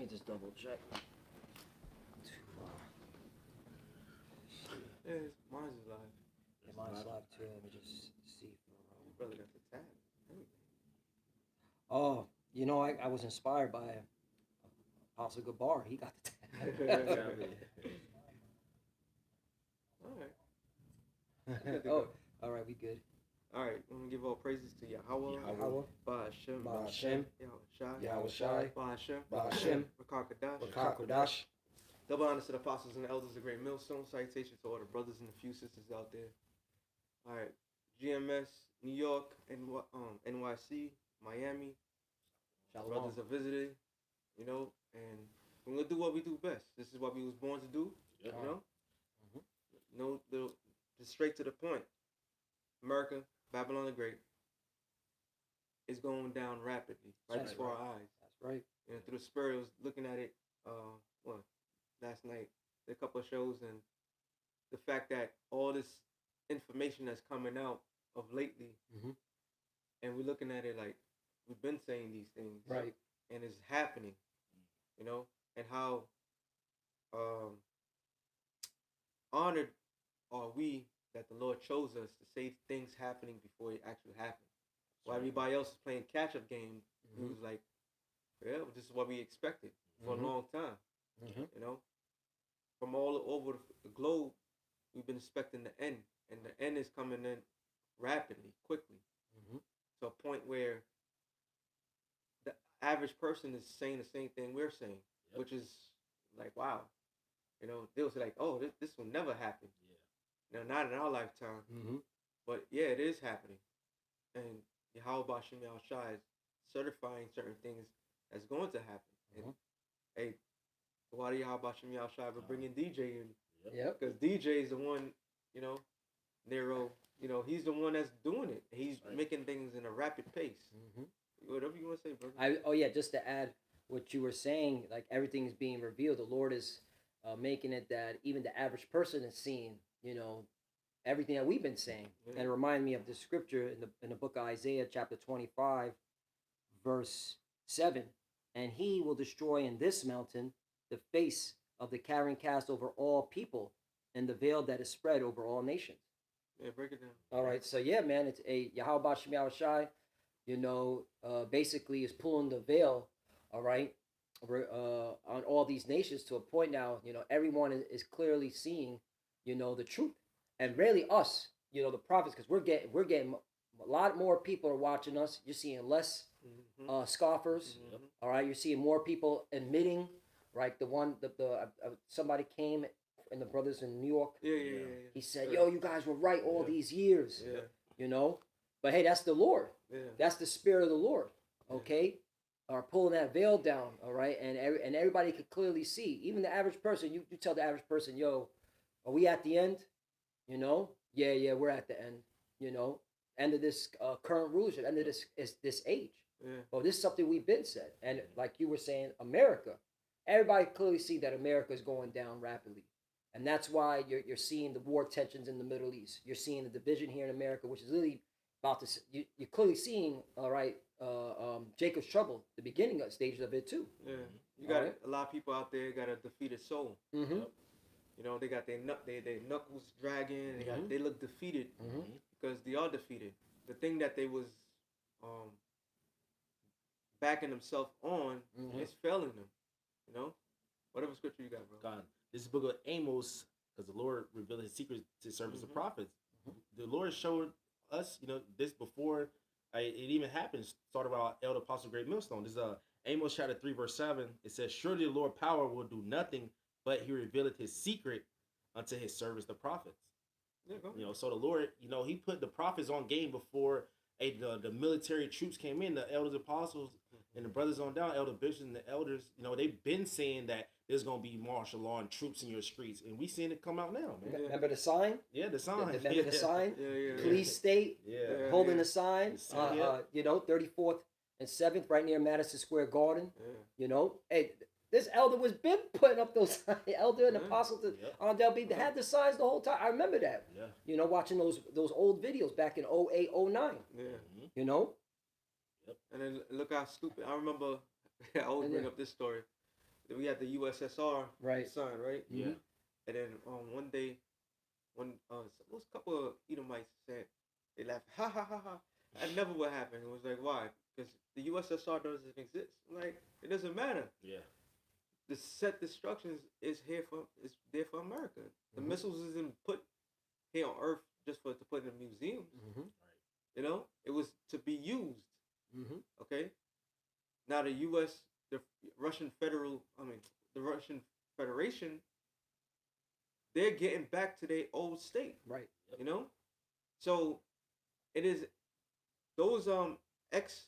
me just double check. Yeah, mine's is live. Yeah, mine's live too. Let me just see. Your brother got the tab. Oh, you know, I was inspired by Apostle Gabar. He got the tab. All right. Oh, all right, we good. All right, I'm gonna give all praises to Yahweh, Yahweh, Ba'Hashem, Ba'Hashem, Yahushai, Yahushai, Ba'Hashem, Ba'Hashem, Rakakadash. Rakakadash. Double honors to the apostles and the elders, the great millstone. Salutation to all the brothers and the few sisters out there. All right, GMS New York, NYC Miami. Shalom. Brothers are visiting, you know, and we're gonna do what we do best. This is what we was born to do, you know. Just straight to the point. America, Babylon the Great, is going down rapidly, right before our eyes. That's right. And through the spirit, I was looking at it, last night, a couple of shows, and the fact that all this information that's coming out of lately, and we're looking at it like we've been saying these things, right? And it's happening, you know, and how honored are we that the Lord chose us to say things happening before it actually happened. While everybody else is playing catch-up game, it was like, yeah, this is what we expected for a long time. You know, from all over the globe, we've been expecting the end, and the end is coming in rapidly, quickly, to a point where the average person is saying the same thing we're saying, which is like, wow. You know, they'll say like, oh, this will never happen. Now, not in our lifetime, but yeah, it is happening. And Yahweh Bashim Yahushai is certifying certain things that's going to happen. And hey, why do Yahweh Bashim Yahushai we're bringing DJ in? Because DJ is the one, you know, Nero, you know, he's the one that's doing it. He's making things in a rapid pace. Whatever you want to say, brother. Just to add what you were saying, like everything is being revealed. The Lord is making it that even the average person is seeing, you know, everything that we've been saying. And it reminded me of the scripture in the book of Isaiah, chapter 25, verse 7. And he will destroy in this mountain the face of the carrying cast over all people, and the veil that is spread over all nations. Yeah, break it down. All right, so yeah, man, it's a Yahweh Bashim Yahushai, you know, basically is pulling the veil, all right, on all these nations to a point now, you know, everyone is clearly seeing, you know, the truth. And really us, you know, the prophets, because we're getting a lot more people are watching us. You're seeing less scoffers. All right, you're seeing more people admitting, right? Somebody came, and the brothers in New York. He said, "Yo, you guys were right all these years." You know, but hey, that's the Lord. That's the Spirit of the Lord. Okay, are pulling that veil down. All right, and everybody could clearly see. Even the average person, you tell the average person, "Yo, are we at the end?" You know, yeah, we're at the end. You know, end of this current rulership, end of this age. Well, this is something we've been said, and like you were saying, America, everybody clearly see that America is going down rapidly, and that's why you're seeing the war tensions in the Middle East. You're seeing the division here in America, which is really about to. You're clearly seeing, all right, Jacob's trouble, the beginning of stages of it too. You got a lot of people out there got a defeated soul. You know, they got their knuckles dragging. They look defeated because they are defeated. The thing that they was backing themselves on is failing them. You know, whatever scripture you got, bro. God, this is the book of Amos, because the Lord revealed His secrets to serve the prophets. The Lord showed us, you know, this before it even happened. Started by our elder apostle, great millstone. This is Amos chapter 3, verse 7. It says, "Surely the Lord power will do nothing, but He revealed His secret unto His servants, the prophets." You know, so the Lord, you know, He put the prophets on game before the military troops came in. The elders, apostles, and the brothers on down, elder bishops and the elders, you know, they've been saying that there's gonna be martial law and troops in your streets, and we seeing it come out now, man. Remember the sign? Yeah, the sign. Remember the sign? Police state holding the sign. You know, 34th and 7th, right near Madison Square Garden. You know, hey, this elder was been putting up those signs. Elder and apostle they had the signs the whole time. I remember that. You know, watching those old videos back in 08, 09. You know. And then look how stupid. I remember. I always bring up this story. we had the USSR Right. sign, right? Yeah. Mhm. And then one day, when those couple of Edomites said, they laughed, ha ha ha ha. That never would happen. It was like, why? Because the USSR doesn't exist. I'm like, it doesn't matter. Yeah. The set destructions is there for America. The Mhm. missiles isn't put here on Earth just to put in museums. Mhm. You know, it was to be used. Mhm. Okay. Now the U.S., the Russian the Russian Federation, they're getting back to their old state. Right. You know, so it is those ex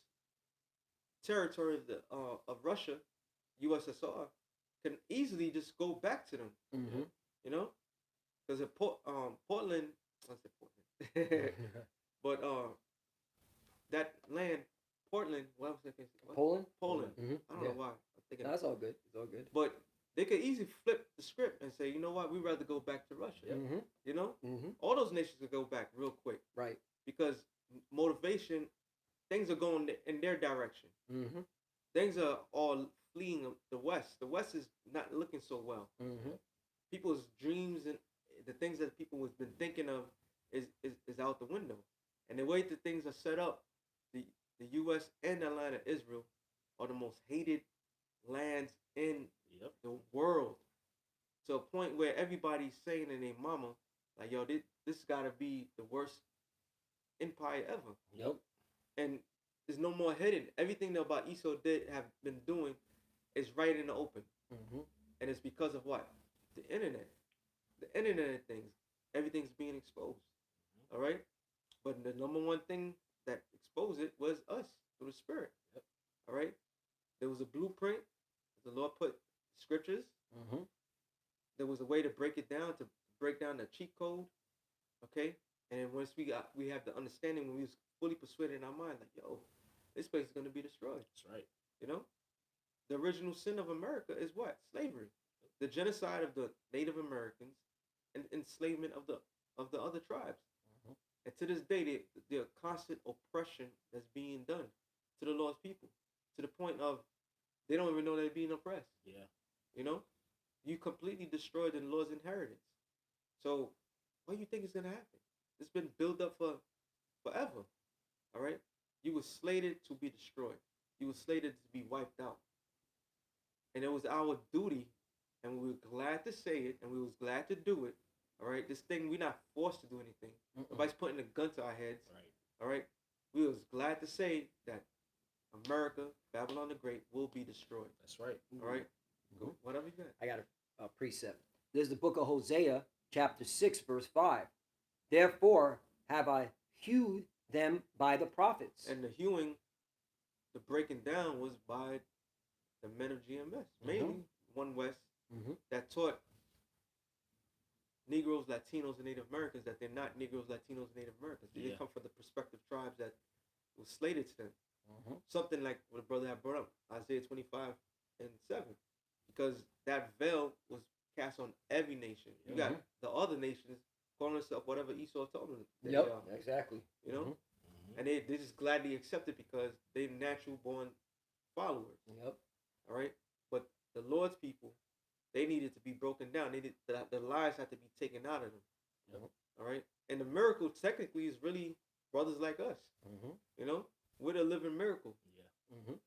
territory of Russia, USSR, can easily just go back to them. Mhm. You know, because Portland, I said Portland, but that land, Portland, what was I saying? Poland. Poland. Mhm. I don't know why. I'm thinking, No, that's all good. It's all good. but they could easily flip the script and say, you know what, we'd rather go back to Russia. Mhm. You know, Mhm. all those nations could go back real quick Right. because motivation, things are going in their direction. Mhm. Things are all fleeing the West. The West is not looking so well. Mhm. People's dreams and the things that people has been thinking of is out the window. And the way that things are set up, the U.S. and the land of Israel are the most hated lands in Yep. the world. To a point where everybody's saying in their mama, like, yo, this gotta be the worst empire ever. Yep. And there's no more hidden. Everything that about Esau have been doing is right in the open. Mhm. And it's because of what? The internet. The internet things. Everything's being exposed. All right? But the number one thing that exposed it was us through the spirit. Yep. All right? There was a blueprint. The Lord put scriptures. Mhm. There was a way to break it down, to break down the cheat code. Okay? And then once we have the understanding, when we was fully persuaded in our mind, like, yo, this place is gonna be destroyed. That's right. You know? The original sin of America is what? Slavery. The genocide of the Native Americans and enslavement of the other tribes. Mhm. And to this day, the constant oppression that's being done to the Lord's people, to the point of they don't even know they're being oppressed. Yeah. You know, you completely destroyed the Lord's inheritance. So, what do you think is gonna happen? It's been built up for forever. All right, you were slated to be destroyed. You were slated to be wiped out, and it was our duty, and we were glad to say it, and we was glad to do it. All right, this thing we're not forced to do anything. Mm-mm. Nobody's putting a gun to our heads. Right. All right, we was glad to say that America, Babylon the Great, will be destroyed. That's right. All right, Mhm. go. Whatever you got. I got a precept. There's the book of Hosea, chapter 6, verse 5. Therefore have I hewed them by the prophets. And the hewing, the breaking down was by the men of GMS, mainly One West, Mhm. that taught Negroes, Latinos, and Native Americans that they're not Negroes, Latinos, and Native Americans. They Yeah. come from the prospective tribes that was slated to them. Mhm. Something like what the brother had brought up, Isaiah 25:7, because that veil was cast on every nation. You got the other nations calling themselves whatever Esau told them they are. Yep, exactly. You know, Mhm. and they just gladly accept it because they're natural born followers. Yep. All right, but the Lord's people, they needed to be broken down. They needed the lies had to be taken out of them. Yep. All right, and the miracle technically is really brothers like us. Mhm. You know, we're the living miracle. Yeah. Mhm.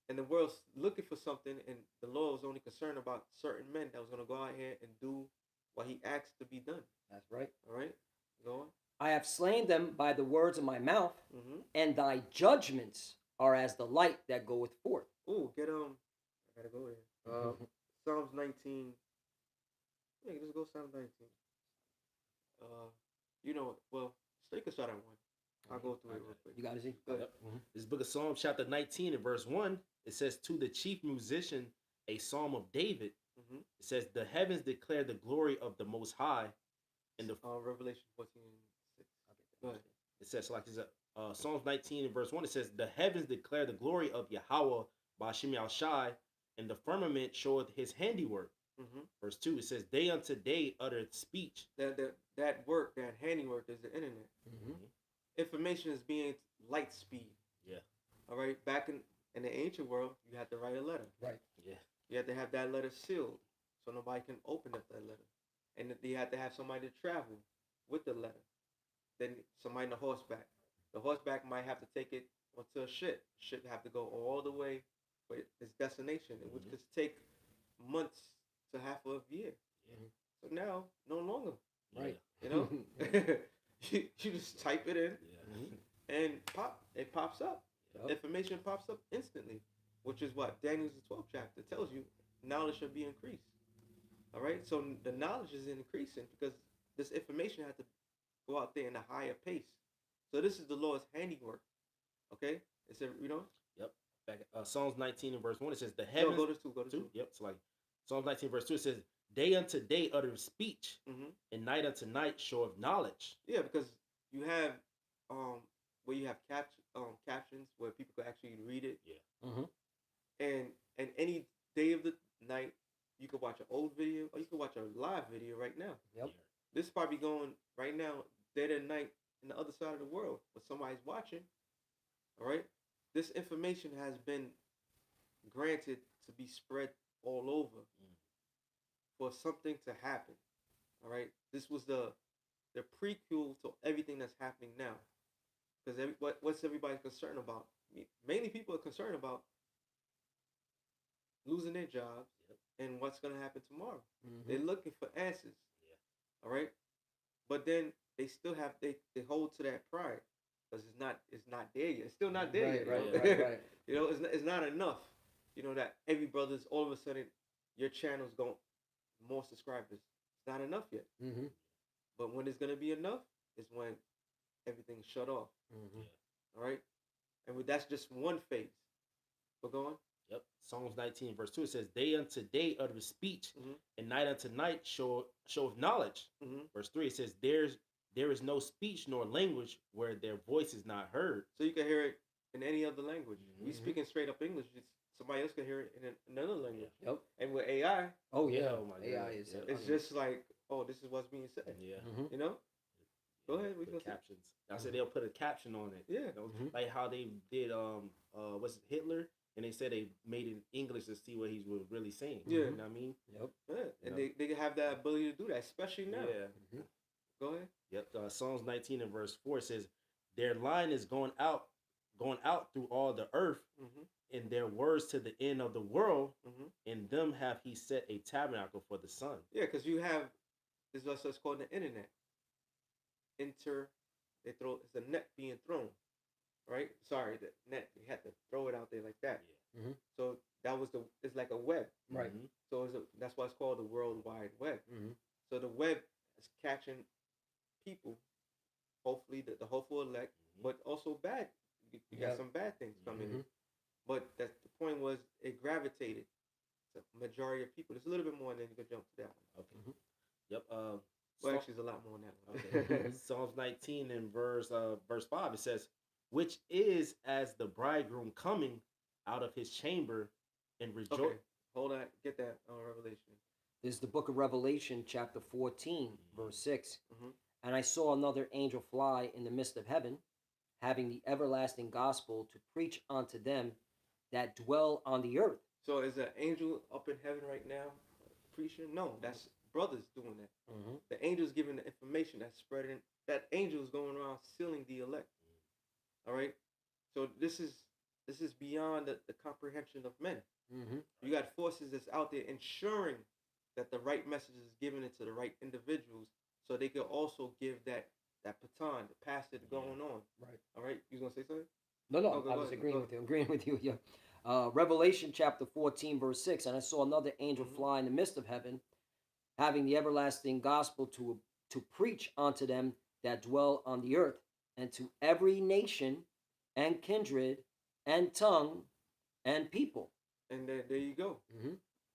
And the world's looking for something, and the Lord was only concerned about certain men that was going to go out here and do what He asked to be done. That's right. All right, go on. I have slain them by the words of my mouth, Mm-hmm. and thy judgments are as the light that goeth forth. Oh, I gotta go there. Psalms 19. Yeah, just go Psalms 19. You know, well, so you can start at one. I'll go through it real quick. You got to see? Good. Yep. This book of Psalms, chapter 19, and verse 1, it says, to the chief musician, a psalm of David. Mm-hmm. It says, the heavens declare the glory of the Most High. And the Revelation 14:6. Go ahead. it says, like this, Psalms 19 and verse 1, it says, the heavens declare the glory of Yahweh by Shem Shai, and the firmament showeth his handiwork. Mm-hmm. Verse 2, it says, day unto day uttered speech. That work, that handiwork is the internet. Mm-hmm. Information is being light speed. Yeah. All right. Back in the ancient world, you had to write a letter. Right. Yeah. You have to have that letter sealed so nobody can open up that letter. And you have to have somebody to travel with the letter. Then somebody on the horseback. The horseback might have to take it onto a ship. Ship have to go all the way for its destination, which could take months to half of a year. Yeah. So now, no longer. Right. You know? you just type it in and it pops up. Yep. Information pops up instantly, which is what Daniel's 12th chapter tells you. Knowledge should be increased. All right? So the knowledge is increasing because this information has to go out there in a higher pace. So this is the Lord's handiwork. Okay? It's a, you know? Yep. Back Psalms 19 and verse 1, it says, the heavens... Go to 2, go to 2. Yep, so like Psalms 19 verse 2, it says, day unto day uttereth speech, and night unto night showeth knowledge. Yeah, because you have where you have captions where people can actually read it. Yeah. And any day of the night, you can watch an old video or you can watch a live video right now. Yep. This is probably going right now, dead at night, in the other side of the world, but somebody's watching. All right? This information has been granted to be spread all over for something to happen. All right? This was the prequel to everything that's happening now. Because what's everybody concerned about? Mainly people are concerned about losing their jobs and what's going to happen tomorrow. They're looking for answers. All right? But then they still have, they hold to that pride because it's not there yet. It's still not there yet. Right. You know, it's not enough. You know, that every brother's all of a sudden your channel's going more subscribers. It's not enough yet. But when it's going to be enough is when everything's shut off. All right? And that's just one phase. But go on. Yep. Psalms 19 verse 2, it says, day unto day uttereth speech, and night unto night showeth knowledge. Verse 3, it says, there is no speech nor language where their voice is not heard. So you can hear it in any other language. We speaking straight up English. Somebody else can hear it in another language. Yep. And with AI, oh yeah, my AI goodness. is. it's just like, oh, this is what's being said. Yeah. You know. Go ahead. We The can captions. I said they'll put a caption on it. Yeah. You know, like how they did what's it, Hitler, and they said they made it in English to see what he was really saying. Yeah. You know what I mean? Yep. Yeah. And they have that ability to do that, especially now. Yeah. Go ahead. Yep. Psalms 19 and verse 4 says, their line is going out through all the earth, and their words to the end of the world. In them have he set a tabernacle for the sun. Yeah, because you have this is what's called the internet. It's a net being thrown, right? Sorry, the net. You had to throw it out there like that. Yeah. So that was it's like a web, Right. So that's why it's called the World Wide Web. So the web is catching people, hopefully the hopeful elect, but also bad. You got some bad things coming in. But the point was it gravitated to majority of people. There's a little bit more, and then you can jump to that one. Okay. Yep. Well, actually, there's a lot more on that one. Okay. Psalms 19 and verse 5, it says, which is as the bridegroom coming out of his chamber and rejoice. Okay. Hold on. Get that Revelation. This is the book of Revelation, chapter 14, verse 6. And I saw another angel fly in the midst of heaven, having the everlasting gospel to preach unto them that dwell on the earth. So is an angel up in heaven right now preaching? No, that's brothers doing that. The angel's giving the information that's spreading. That angel is going around sealing the elect. All right. So this is beyond the comprehension of men. You got forces that's out there ensuring that the right message is given into the right individuals, so they can also give that baton, the pass it going on. Right. All right. You gonna say something? No, Go I was ahead, agreeing go with you. I'm agreeing with you. Yeah. Revelation chapter 14, verse 6. And I saw another angel fly in the midst of heaven, having the everlasting gospel to preach unto them that dwell on the earth, and to every nation and kindred and tongue and people. And there you go.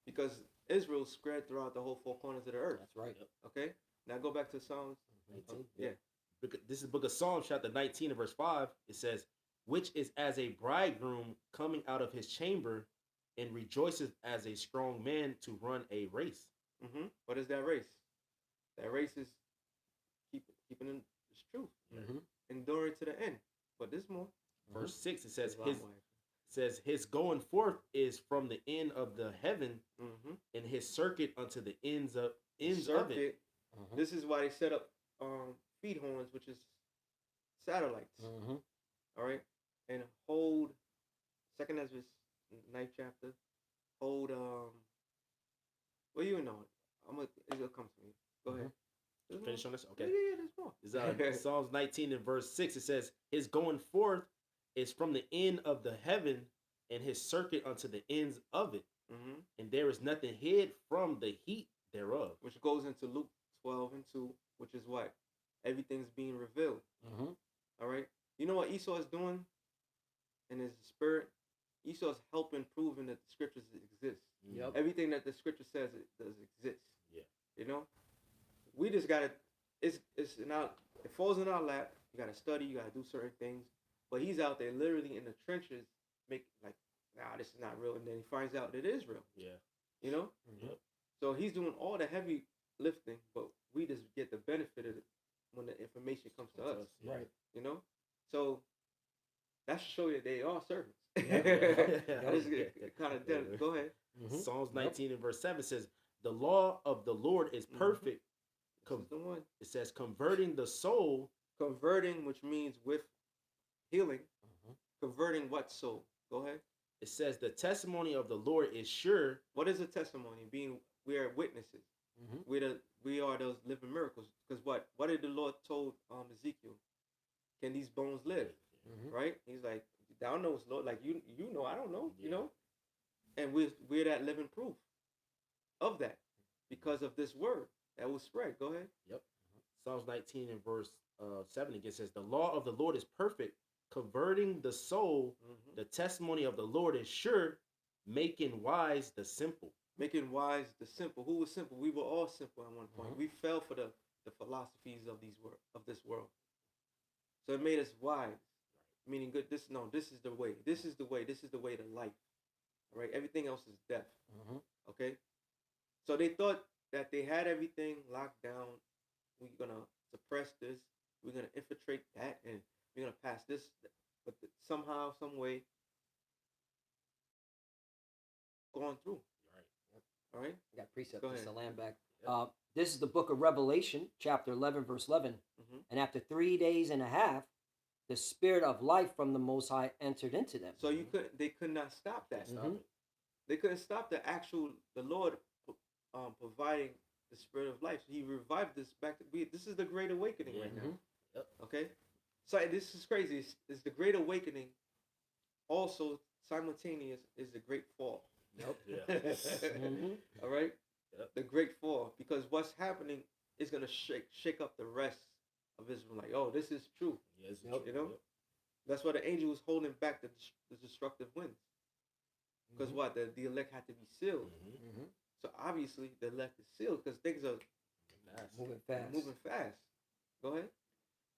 Because Israel spread throughout the whole four corners of the earth. That's right. Okay. Now go back to Psalms 19. Yeah. This is the book of Psalms, chapter 19 and verse 5. It says, which is as a bridegroom coming out of his chamber and rejoices as a strong man to run a race. What is that race? That race is keeping in the truth, enduring to the end. But there's more. Verse 6, it says, says his going forth is from the end of the heaven, Mm-hmm. and his circuit unto the ends of it. Circuit. Mhm. This is why they set up feed horns, which is satellites. Mhm. All right, and hold second Ezra, ninth chapter. Hold well, you know it. It'll come to me. Go ahead. There's Finish more. on this, Yeah, okay? yeah, there's more. It's Psalms 19 and verse 6. It says, his going forth is from the end of the heaven, and his circuit unto the ends of it, Mm-hmm. and there is nothing hid from the heat thereof. Which goes into Luke 12 and 2, which is what? Everything's being revealed. Mhm. All right? You know what Esau is doing in his spirit? Esau is helping proving that the scriptures exist. Yep. Everything that the scripture says it does exist. Yeah. You know? We just gotta it's in our it falls in our lap. You gotta study, you gotta do certain things. But he's out there literally in the trenches make like, nah, this is not real, and then he finds out that it is real. Yeah. You know? Yep. So he's doing all the heavy lifting, but we just get the benefit of it when the information comes to us. Yeah. Right. You know? So that should show you they are servants. Yeah. I just kind of did. Go ahead. Mhm. Psalms 19 and verse 7 says, the law of the Lord is perfect. This is the one. It says, converting the soul. Converting, which means with healing. Mhm. Converting what soul? Go ahead. It says, the testimony of the Lord is sure. What is a testimony? Being we are witnesses. Mhm. We are those living miracles. Because what did the Lord told Ezekiel? Can these bones live? Mhm. Right? He's like, thou knows, Lord. Like you know, I don't know. Yeah. You know, and we're that living proof of that because of this word that will spread. Go ahead. Yep. Psalms 19 and verse 7 again says, the law of the Lord is perfect, converting the soul. Mm-hmm. The testimony of the Lord is sure, making wise the simple. Making wise the simple. Who was simple? We were all simple at one point. Mhm. We fell for the philosophies of this world. So it made us wise, meaning good. This is the way. This is the way. This is the way to life. All right. Everything else is death. Mhm. Okay. So they thought that they had everything locked down. We're gonna suppress this. We're gonna infiltrate that, and we're gonna pass this. But somehow, some way, going through. Right. All right. We got precept. Go Just ahead. to land back. Yep. This is the book of Revelation, chapter 11, verse 11. Mm-hmm. And after 3 days and a half, the spirit of life from the Most High entered into them. So they could not stop that. Stop Mhm. it. They couldn't stop the Lord providing the spirit of life. He revived this back. This is the Great Awakening right now. Mhm. Yep. Okay, so this is crazy. It's the Great Awakening. Also, simultaneous is the Great Fall. Yep. Yeah. Mhm. All right, Yep. the Great Fall, because what's happening is gonna shake up the rest of Israel. Like, oh, this is true. Yes. Yep. You know? That's why the angel was holding back the destructive winds. Because Mhm. what the elect had to be sealed. Mm-hmm. Mhm. So obviously the elect is sealed because things are Moving fast. moving fast. Go ahead.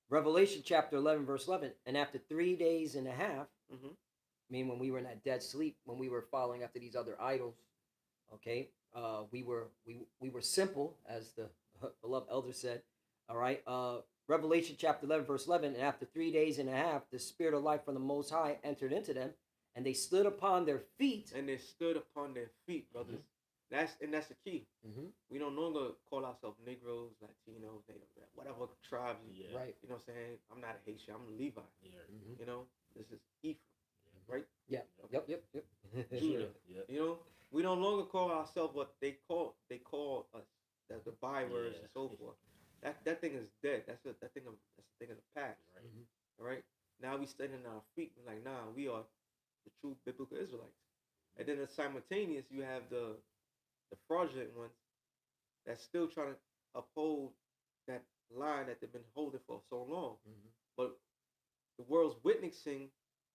Revelation chapter 11, verse 11. And after 3 days and a half, Mm-hmm. I mean, when we were in that dead sleep, when we were following after these other idols, okay, we were simple, as the beloved elder said. All right. Revelation chapter 11, verse 11. And after 3 days and a half, the spirit of life from the Most High entered into them, and they stood upon their feet. And they stood upon their feet, brothers. That's the key. Mm-hmm. We don't no longer call ourselves Negroes, Latinos, Native, whatever tribes. Yeah. Right. You know what I'm saying? I'm not a Haitian. I'm a Levi. Yeah. Mm-hmm. You know, this is Ephraim, right? Yeah. Yep. Judah. Yeah. You know, we no longer call ourselves what they call us. That's the bywords and so forth. That thing is dead. That's a thing of the past. Right. Mhm. All right. Now we standing on our feet. We're like, nah, we are the true biblical Israelites. And then simultaneous, you have the fraudulent ones that's still trying to uphold that line that they've been holding for so long. Mhm. But the world's witnessing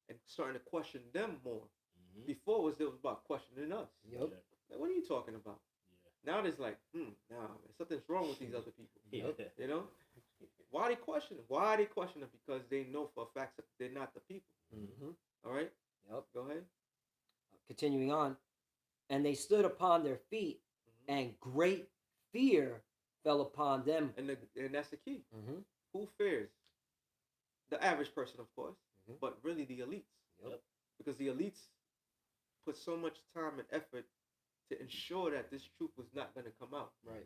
and starting to question them more. Mm-hmm. Before it was about questioning us. Yep. Like, what are you talking about? Now there's like, nah, something's wrong with these other people. Yeah. You know? Why they question it? Why they question it? Because they know for a fact that they're not the people. Mm-hmm. All right? Yep. Go ahead. Continuing on, and they stood upon their feet, and great fear fell upon them. And that's the key. Mm-hmm. Who fears? The average person, of course, Mhm. but really the elites. Yep. Because the elites put so much time and effort to ensure that this truth was not going to come out. Right.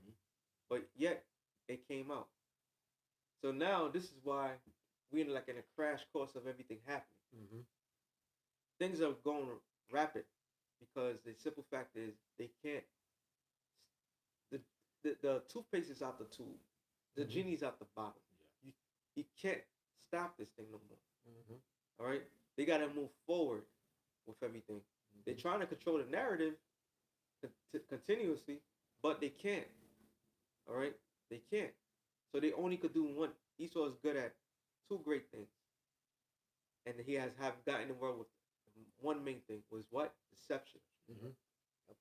But yet, it came out. So now, this is why we're like in a crash course of everything happening. Mm-hmm. Things are going rapid because the simple fact is they can't. The toothpaste is out the tube. The genie's out the bottle. Yeah. You can't stop this thing no more. Mm-hmm. All right? They got to move forward with everything. Mm-hmm. They're trying to control the narrative continuously, but they can't. All right? They can't. So they only could do one. Esau is good at two great things. And he have gotten the world with one main thing was what? Deception. Mm-hmm. Yep.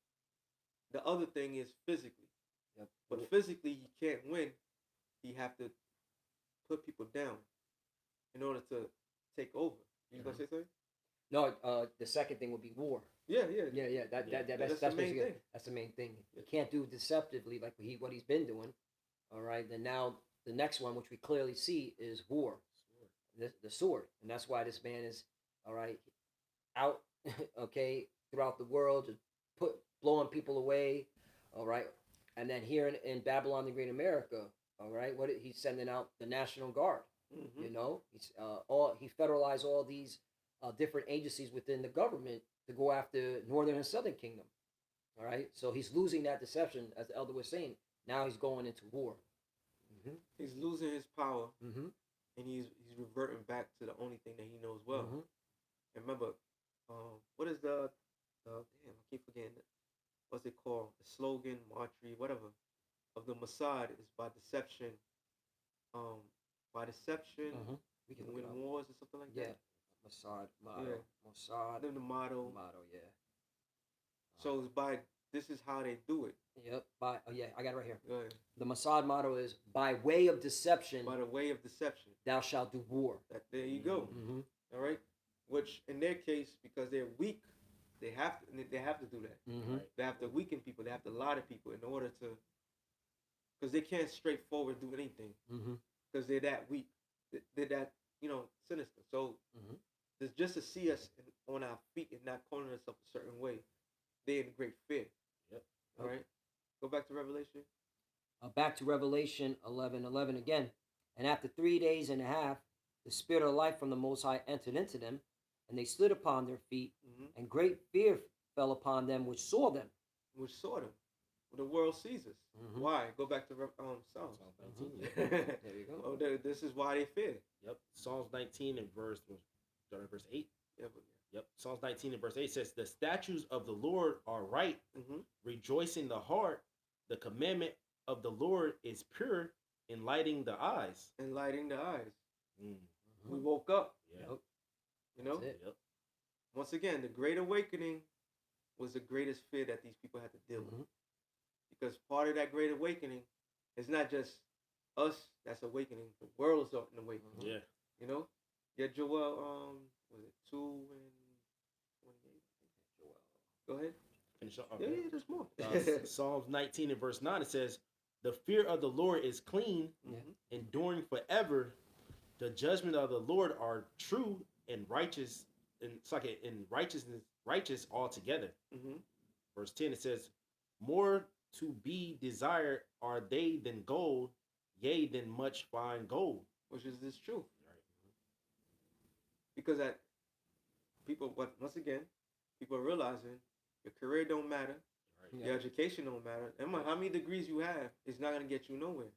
The other thing is physically. Yep. But physically, he can't win. He have to put people down in order to take over. You gonna say something? No, the second thing would be war. Yeah. That's the main thing. That's the main thing. You can't do deceptively like what he's been doing. All right. Then now the next one, which we clearly see, is war. The sword, and that's why this man is all right out. Okay, throughout the world, just blowing people away. All right, and then here in Babylon, the Great America. All right, he's sending out the National Guard. Mm-hmm. You know, he federalized all these different agencies within the government to go after Northern and Southern Kingdom. All right, so he's losing that deception, as the elder was saying. Now he's going into war. Mm-hmm. He's losing his power, and he's reverting back to the only thing that he knows well. And remember, what is the damn? I keep forgetting it. What's it called? The slogan, mantra, whatever, of the Mossad is by deception. By deception, we can win wars or something like that. Mossad motto. Yeah. Mossad. Then the motto. Yeah. So it's by. This is how they do it. Yep. I got it right here. Go ahead. The Mossad motto is by way of deception. By the way of deception, thou shalt do war. There you go. Mm-hmm. All right. Which in their case, because they're weak, they have to do that. Mm-hmm. Right? They have to weaken people. They have to lie to people in order to, because they can't straightforward do anything. Because they're that weak. They're that sinister. So it's just to see us on our feet and not calling us up a certain way. They're in great fear. Yep. All right. Go back to Revelation. Back to Revelation 11:11 again. And after 3 days and a half, the Spirit of life from the Most High entered into them, and they stood upon their feet, and great fear fell upon them which saw them. Which saw them. The world sees us. Why? Go back to Psalms 19. There you go. Oh, this is why they fear. Yep. Psalms 19 and verse 8. Yep. Psalms 19 and verse 8 says, the statutes of the Lord are right, rejoicing the heart. The commandment of the Lord is pure, enlightening the eyes. Enlightening the eyes. We woke up. Yep. You know? Yep. Once again, the Great Awakening was the greatest fear that these people had to deal with. Because part of that Great Awakening is not just us that's awakening. The world is awakening. Yeah. You know? Yeah, Joel, was it 2 and 28? Joel. Go ahead. Finish up. Okay. Yeah, there's more. Psalms 19 and verse 9, it says, the fear of the Lord is clean, enduring forever. The judgment of the Lord are true and righteous, and it's like in righteousness, righteous altogether. Verse 10, it says, more to be desired are they than gold, yea, than much fine gold. Which is this truth. Right. Because once again, people are realizing your career don't matter, right. Your education don't matter. And how many degrees you have is not going to get you nowhere.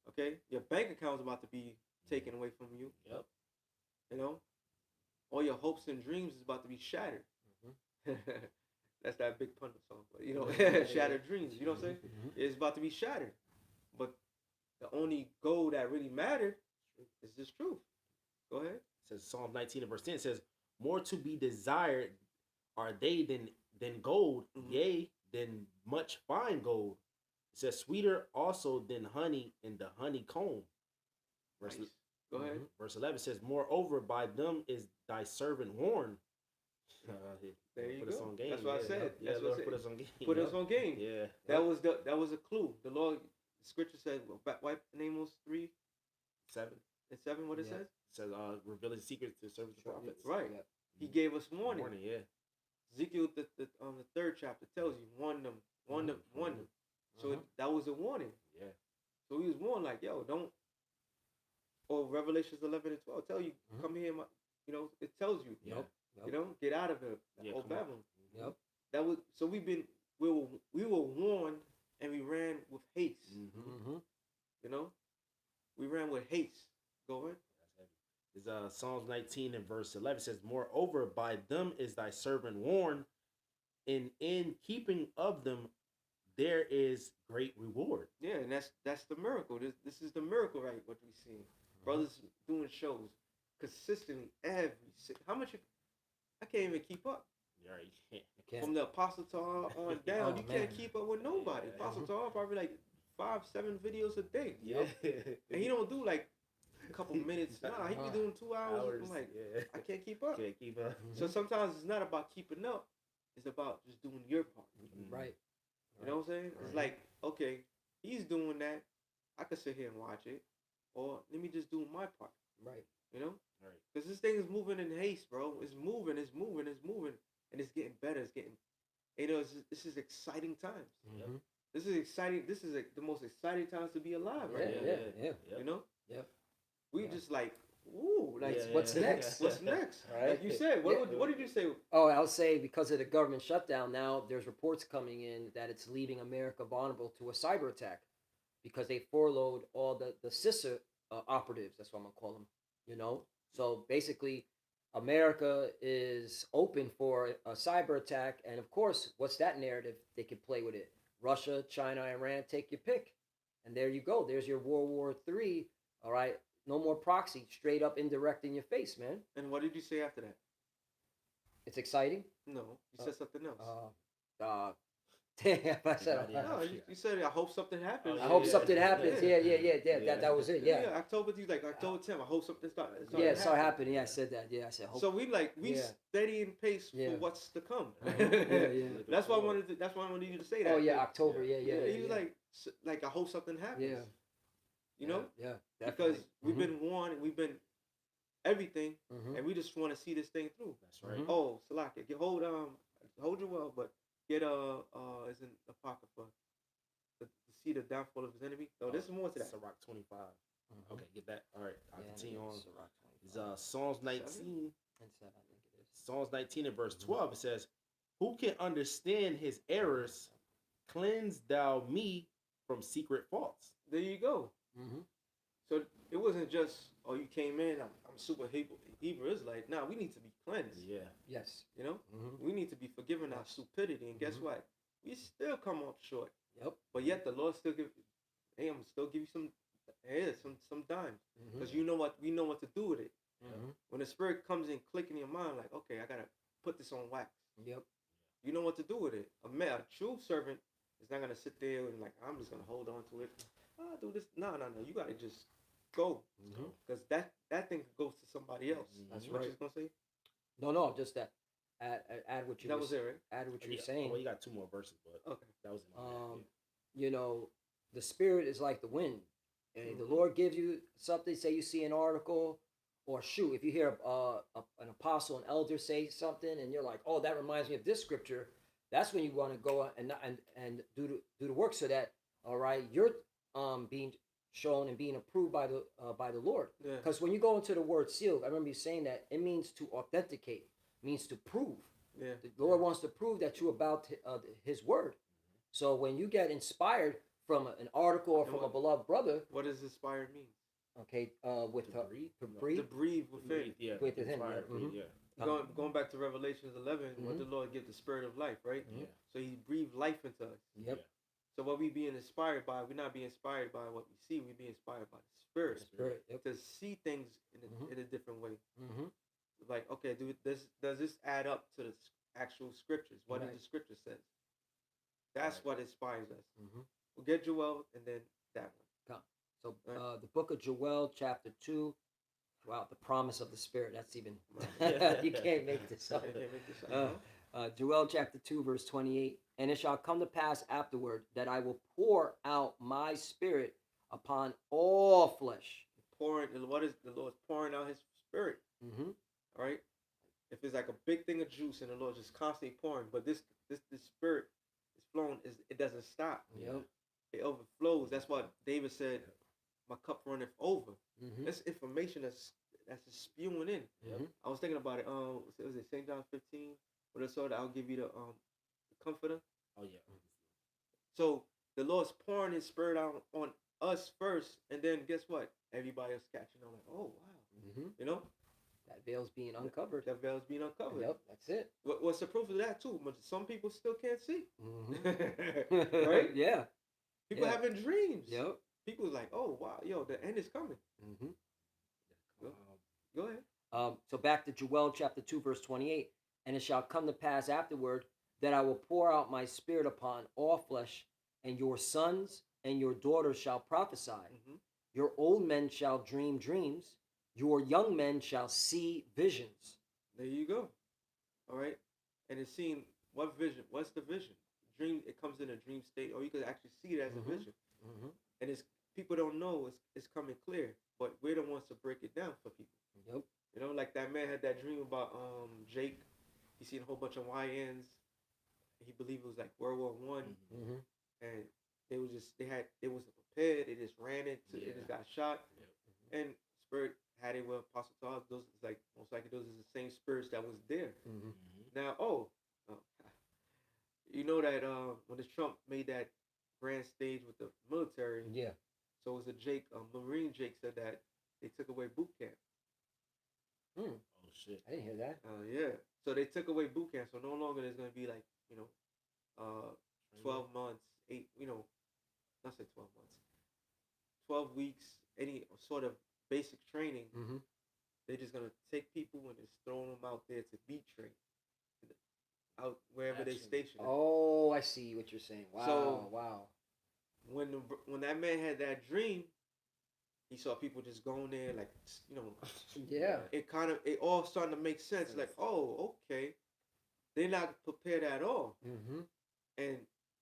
Okay? Your bank account is about to be taken away from you. Yep. You know? All your hopes and dreams is about to be shattered. That's that big pun song. But, shattered dreams. You know what I'm saying? It's about to be shattered. But the only goal that really mattered is this truth. Go ahead. It says Psalm 19 and verse 10 says, more to be desired are they than gold, yea, than much fine gold. It says, sweeter also than honey in the honeycomb. Nice. Go ahead. Verse 11 says, moreover, by them is thy servant warned. There you put go. Us on game. That's what I said. Yeah, That's Lord, what put us on game. Put us on game. Yeah. That was a clue. The Lord, the scripture said, what name was 3? 7. And 7, what it says? It says, revealing secrets to serve the prophets. Right. He gave us warning. Yeah. Ezekiel, the third chapter tells you warn them. So that was a warning. Yeah. So he was warned, like, yo, don't. Or Revelations 11 and 12 tell you, come here, it tells you, Yep. get out of it, Yeah, old Babylon. Yep. That was so we were warned and we ran with haste. We ran with haste. Go ahead. Is Psalms 19 and verse 11 says, "Moreover, by them is thy servant warned, and in keeping of them there is great reward." Yeah, and that's the miracle. This is the miracle, right? What we see, brothers doing shows consistently how much? I can't even keep up. Yeah, you can't. From the Apostle Tar on down, you can't man. keep up with nobody. Apostle Tar probably like 5-7 videos a day. Yeah. And he don't do like a couple minutes. Nah, he be doing 2 hours. I'm like, I can't keep up. Can't keep up. So sometimes it's not about keeping up. It's about just doing your part. Right. You know what I'm saying? It's like, okay, he's doing that. I could sit here and watch it. Or let me just do my part. Right. You know? Right. Because this thing is moving in haste, bro. It's moving. And it's getting better. It's getting, this is exciting times. Mm-hmm. This is exciting. This is the most exciting times to be alive right now. Yeah. You know? Yep. We just like, ooh, like, What's next? What's next? Right. Like you said, what did you say? Oh, I'll say because of the government shutdown now, there's reports coming in that it's leaving America vulnerable to a cyber attack because they furloughed all the CISA operatives. That's what I'm going to call them, So basically, America is open for a cyber attack. And of course, what's that narrative? They could play with it. Russia, China, Iran, take your pick. And there you go. There's your World War III. All right. No more proxy, straight up indirect in your face, man. And what did you say after that? It's exciting. No, you said something else. Damn, I said. No, you said I hope something happens. I hope something happens. Yeah. That was it. Yeah. October 10th. I hope something starts. Yeah, so happening. Yeah, I said that. Yeah, I said. Hope. So we steady in pace for what's to come. Yeah. That's why I wanted you to say that. Oh yeah, October. Yeah. He was like I hope something happens. Yeah. You know? Yeah. Definitely. Because we've Mm-hmm. been warned, we've been everything, and we just want to see this thing through. That's right. Oh, Salaka, hold your well, but get is in Apocrypha to see the downfall of his enemy. No, this is more to that. Sirach 25. Mhm. Okay, get that. All right, I'll continue on. It's It's Psalms 19. and 7, I think it is. Psalms 19 and verse 12. It says, "Who can understand his errors? Cleanse thou me from secret faults." There you go. Mm-hmm. So it wasn't just, oh, you came in, I'm super Hebrew Israelite. Nah, we need to be cleansed. Yeah. Yes. You know? Mm-hmm. We need to be forgiven our stupidity. And guess what? We still come up short. Yep. But yet the Lord still give you some dimes. Because we know what to do with it. Mm-hmm. When the spirit comes in, click in your mind, like, okay, I gotta put this on wax. Yep. You know what to do with it. A true servant is not gonna sit there and like, I'm just gonna hold on to it. I'll do this. No. You gotta just go. Because that thing goes to somebody else. That's what right. you gonna say? No, just that. Add what you. That was it, right? Add what you're Yeah. saying. Well, you got 2 more verses, but Okay. that was in my bad, The spirit is like the wind. And the Lord gives you something. Say you see an article, or shoot, if you hear an apostle, an elder say something, and you're like, oh, that reminds me of this scripture. That's when you want to go and do the work, so that you're being shown and being approved by the Lord. Because when you go into the word seal, I remember you saying that it means to authenticate, means to prove. Yeah. The Lord wants to prove that you're about His word. So when you get inspired from an article or from a beloved brother, What does inspired mean? okay, with To breathe? to No. breathe, To breathe within. Yeah. With him, Inspired, yeah. Mhm. Yeah. Going back to Revelations 11, what the Lord give the spirit of life, right? Yeah. So He breathed life into us. Yep. So what we being inspired by, we're not being inspired by what we see. We be inspired by the spirit. Spirit. Yep. To see things in a different way. Mm-hmm. Like, okay, does this add up to the actual scriptures? What Right. did the scripture says? That's what inspires us. Mm-hmm. We'll get Joel and then that one. So Right. the book of Joel, chapter 2. Wow, the promise of the Spirit. That's even you can't make this up. Okay, make this up. Joel chapter 2, verse 28. And it shall come to pass afterward that I will pour out my Spirit upon all flesh. What is the Lord's pouring out His spirit? Mm-hmm. All right. if it's like a big thing of juice and the Lord just constantly pouring, but this spirit is flowing, it doesn't stop. Yep. It overflows. That's what David said. My cup runneth over. Mm-hmm. That's information that's just spewing in. Yep. I was thinking about it. Was it St. John 15? When it said that I'll give you the comforter. Oh yeah. So the Lord's pouring His Spirit out on us first, and then guess what? Everybody else catching on like, oh wow, Mm-hmm. you know, That veil's being uncovered. that veil's being uncovered. Yep, that's it. What's the proof of that too? But some people still can't see. Mm-hmm. Right? Yeah. People Yeah. having dreams. Yep. People like, oh wow, yo, the end is coming. Mm-hmm. Go ahead. So back to Joel chapter 2, verse 28. And it shall come to pass afterward that I will pour out my spirit upon all flesh, and your sons and your daughters shall prophesy. Mm-hmm. Your old men shall dream dreams. Your young men shall see visions. There you go. All right. And it's seen what vision? What's the vision? Dream. It comes in a dream state, or you could actually see it as Mhm. a vision. Mm-hmm. And it's people don't know it's coming clear, but we're the ones to break it down for people. Yep. You know, like that man had that dream about Jake. He seen a whole bunch of YNs. He believed it was like World War One, Mm-hmm. and they wasn't prepared. They just ran it. They just got shot. Yep. And Spirit had it with Apostle Charles. Those is like most likely those is the same spirits that was there. Mm-hmm. Now, you know that when the Trump made that grand stage with the military, Yeah. so it was Marine Jake said that they took away boot camp. Mm. Oh shit. I didn't hear that. Yeah. So they took away boot camp. So no longer there's gonna be like 12 months, not say 12 months, 12 weeks, any sort of basic training. Mm-hmm. They're just gonna take people and just throw them out there to be trained, out wherever they Action. station. Oh, I see what you're saying. Wow. So- wow. When that man had that dream, he saw people just going there like Yeah. it all starting to make sense. Like, oh, okay, they're not prepared at all. Mm-hmm. And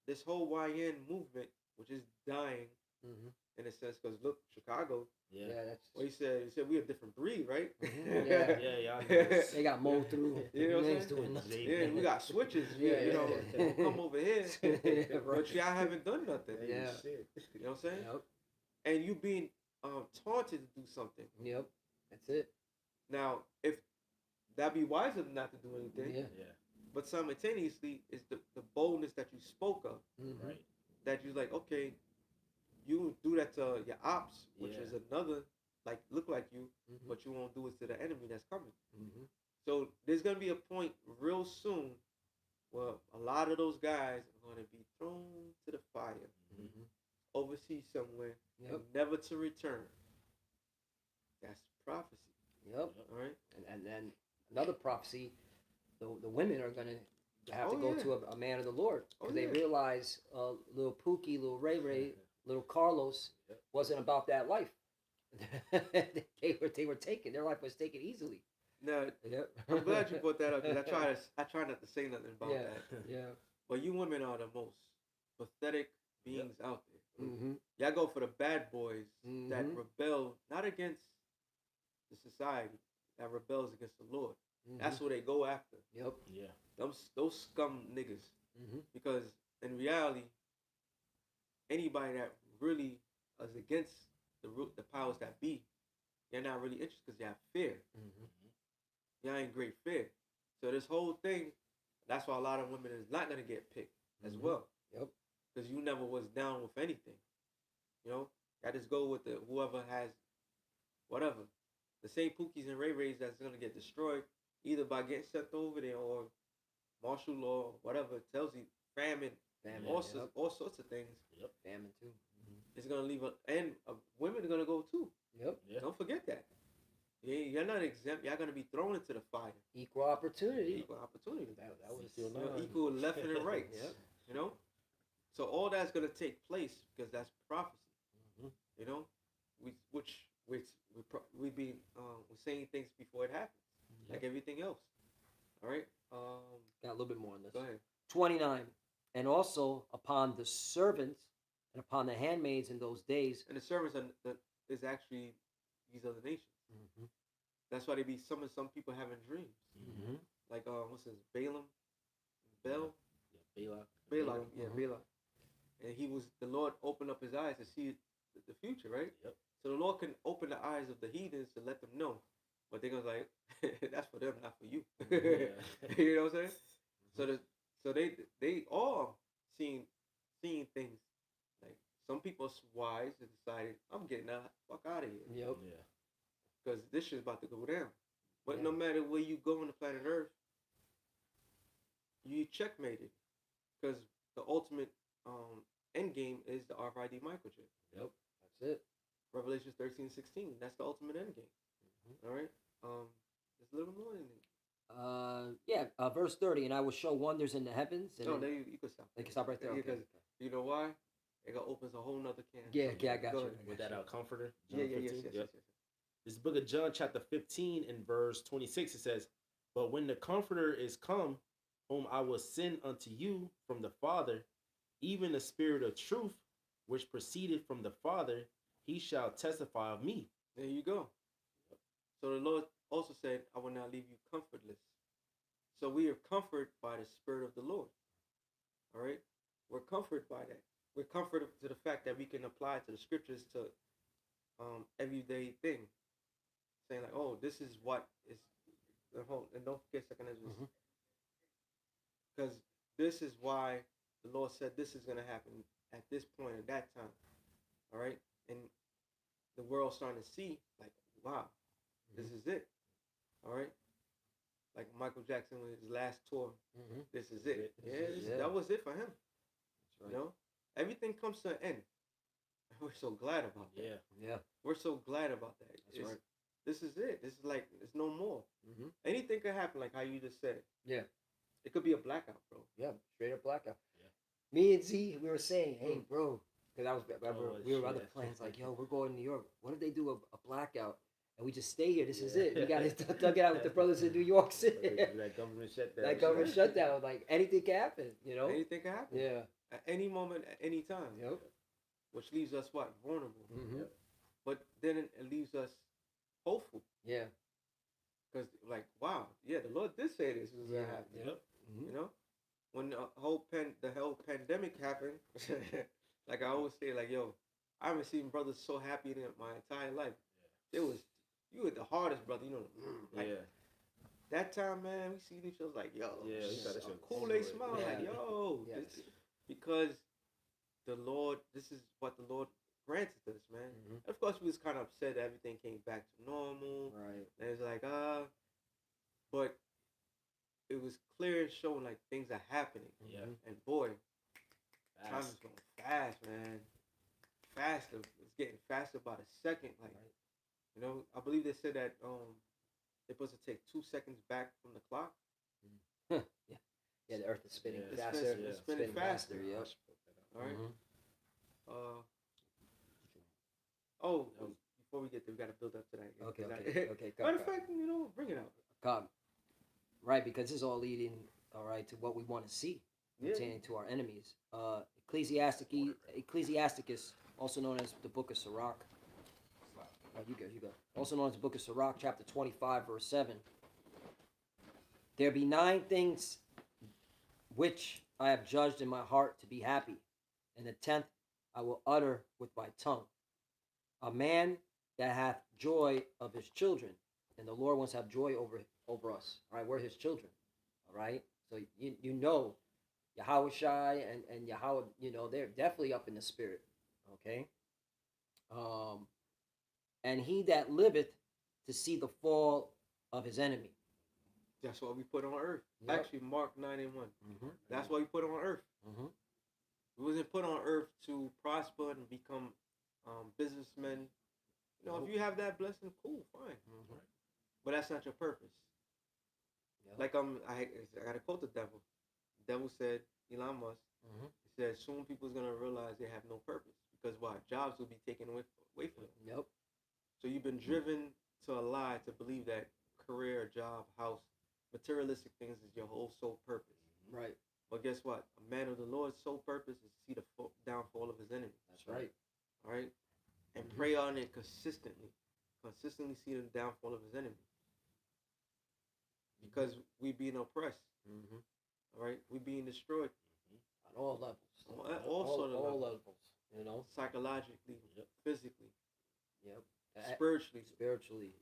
this whole YN movement, which is dying Mm-hmm. in a sense, because look, Chicago. Yeah. Yeah, that's. Well, he said we're a different breed, right? Mhm. Yeah. Yeah. They got mowed through. You know what They I'm ain't saying? doing nothing. Yeah, we got switches. Yeah. Come over here, Yeah, but right. y'all haven't done nothing. Yeah. Shit. You know what I'm saying? Yep. And you being taunted to do something. Yep. That's it. Now, if that'd be wiser than not to do anything, Yeah. Yeah. but simultaneously, it's the boldness that you spoke of. Mm-hmm. Right. That you're like, okay, you do that to your ops, which Yeah. is another, like, look like you, Mm-hmm. but you won't do it to the enemy that's coming. Mm-hmm. So there's going to be a point real soon where a lot of those guys are going to be thrown to the fire, Mm-hmm. overseas somewhere, Yep. and never to return. That's prophecy, Yep. all right? And then another prophecy, the women are gonna have to Oh, go yeah. to a man of the Lord because Oh, they yeah. realize little Pookie, little Ray Ray, little Carlos Yep. wasn't about that life. they were taken. Their life was taken easily. Now, Yep. I'm glad you brought that up because I try not to say nothing about Yeah. that. Yeah. But you women are the most pathetic beings out there. Mm-hmm. Y'all go for the bad boys that Mhm. rebel not against the society, that rebels against the Lord. Mm-hmm. That's what they go after. Yep. Yeah. Those scum niggas. Mm-hmm. Because in reality, anybody that really is against the powers that be, you're not really interested because you have fear. Mm-hmm. Y'all ain't great fear. So this whole thing, that's why a lot of women is not gonna get picked as Mhm. well. Yep. Because you never was down with anything. You know, I just go with the whoever has whatever. The same Pookies and Ray Rays that's gonna get destroyed either by getting sent over there or martial law or whatever it tells you, famine, Famine. all, Yep. all sorts of things. Famine too. It's gonna leave and women are gonna go too. Yep. Yeah. Don't forget that. You're not exempt. Y'all gonna be thrown into the fire. Equal opportunity. Equal opportunity. That was Still You know, not. equal left and right. Yep. You know, so all that's gonna take place because that's prophecy. Mhm. You know, we're saying things before it happens, like everything else. All right. Got a little bit more on this. Go ahead. 29. And also upon the servants and upon the handmaids in those days. And the servants is actually these other nations. Mm-hmm. That's why they be some people having dreams. Mm-hmm. Like what's his Balaam, Bel, Yeah, Balak. Balak, yeah, Mhm. Balak, and the Lord opened up his eyes to see the future, right? Yep. So the Lord can open the eyes of the heathens to let them know, but they're gonna like, that's for them, not for you. Yeah. You know what I'm saying? So the so they all seeing things like some people wise and decided I'm getting the fuck out of here Yep. Yeah. because this shit's about to go down. But Yeah. no matter where you go on the planet Earth, you checkmated because the ultimate end game is the RFID microchip. Yep. That's it. Revelation 13:16. That's the ultimate end game. Mhm. All right. There's a little more in it. Yeah. Verse 30, and I will show wonders in the heavens. And No, then, you could stop. they can stop right there. Okay. Because you know why? It opens a whole nother can. Yeah. Yeah. I got Go you. ahead. I With got that you. comforter. John Yeah, 15. yes, Yep. yes. This book of John, chapter 15, and verse 26, it says, "But when the Comforter is come, whom I will send unto you from the Father, even the Spirit of truth, which proceeded from the Father, he shall testify of me." There you go. So the Lord also said, I will not leave you comfortless. So we are comforted by the Spirit of the Lord. All right? We're comforted by that. We're comforted to the fact that we can apply to the scriptures to everyday thing. Saying like, oh, this is what is and don't forget second Ezra. Mhm. Because this is why the Lord said this is gonna happen at this point at that time. All right? And the world's starting to see, like, wow, this is it. All right? Like Michael Jackson with his last tour, Mhm. this is it. Yeah. That was it for him. That's right. You know? Everything comes to an end. We're so glad about that. Yeah. Yeah. We're so glad about that. That's right. This is it. This is like, it's no more. Mm-hmm. Anything could happen, like how you just said. Yeah. It could be a blackout, bro. Yeah. Straight up blackout. Yeah. Me and Z, we were saying, hey, bro, because we were shit. other plans. Like, yo, we're going to New York. What if they do a blackout and we just stay here? This is it. We got to thug it out with the brothers in New York City. That government shutdown. That government shutdown. Like, anything can happen, you know? Anything can happen. Yeah. At any moment, at any time. Yep. Which leaves us what? Vulnerable. Mm-hmm. Yep. But then it leaves us hopeful. Yeah. Because, like, wow, yeah, the Lord did say this was going to happen. Yep. Mm-hmm. You know? When the whole pandemic happened, like I always say, like, yo, I haven't seen brothers so happy in my entire life. You were the hardest brother, you know. Like, Yeah. that time, man, we seen each other like, yo, Yeah, we thought that shit cool, was they good. smile Yeah. like, yo, Yes. because the Lord, this is what the Lord granted us, man. Mm-hmm. Of course, we was kind of upset that everything came back to normal. Right. And it's like, but it was clear and showing like things are happening. Yeah. And boy, time Fast. is going fast, man. Faster. It's getting faster by the second. Like, Right. you know, I believe they said that they're supposed to take 2 seconds back from the clock. Yeah. Yeah, the earth is spinning Yeah. faster. It's spinning faster. Yep. All right. Mm-hmm. Before we get there, we got to build up to that. Okay. Matter of fact, you know, bring it out. Come. Right, because this is all leading, all right, to what we want to see pertaining to our enemies. Ecclesiasticus, also known as the Book of Sirach. Oh, you go. Also known as the Book of Sirach, chapter 25, verse 7. There be 9 things which I have judged in my heart to be happy, and the 10th I will utter with my tongue. A man that hath joy of his children, and the Lord wants to have joy over us. All right, we're his children. All right, so you know, Yahweh Shai and Yahweh, you know, they're definitely up in the spirit. Okay. And he that liveth to see the fall of his enemy. That's what we put on earth. Yep. Actually, Mark 9:1. Mm-hmm. That's what we put on earth. Mm-hmm. We wasn't put on earth to prosper and become businessmen. You know, Nope. if you have that blessing, cool, fine. Mm-hmm. But that's not your purpose. Yep. Like I got to quote the devil. The devil said, Elon Musk. Mm-hmm. He said, soon people's gonna realize they have no purpose because why? Jobs will be taken away from them. Yep. So you've been driven to a lie to believe that career, job, house, materialistic things is your whole sole purpose. Right. But guess what? A man of the Lord's sole purpose is to see the downfall of his enemies. That's right. All right? And Mhm. pray on it consistently. Consistently see the downfall of his enemy. because we being oppressed. Mm-hmm. All right, we being destroyed On all levels. at all sort of all levels. levels. You know. Psychologically, Yep. physically, Yep. spiritually. Spiritually.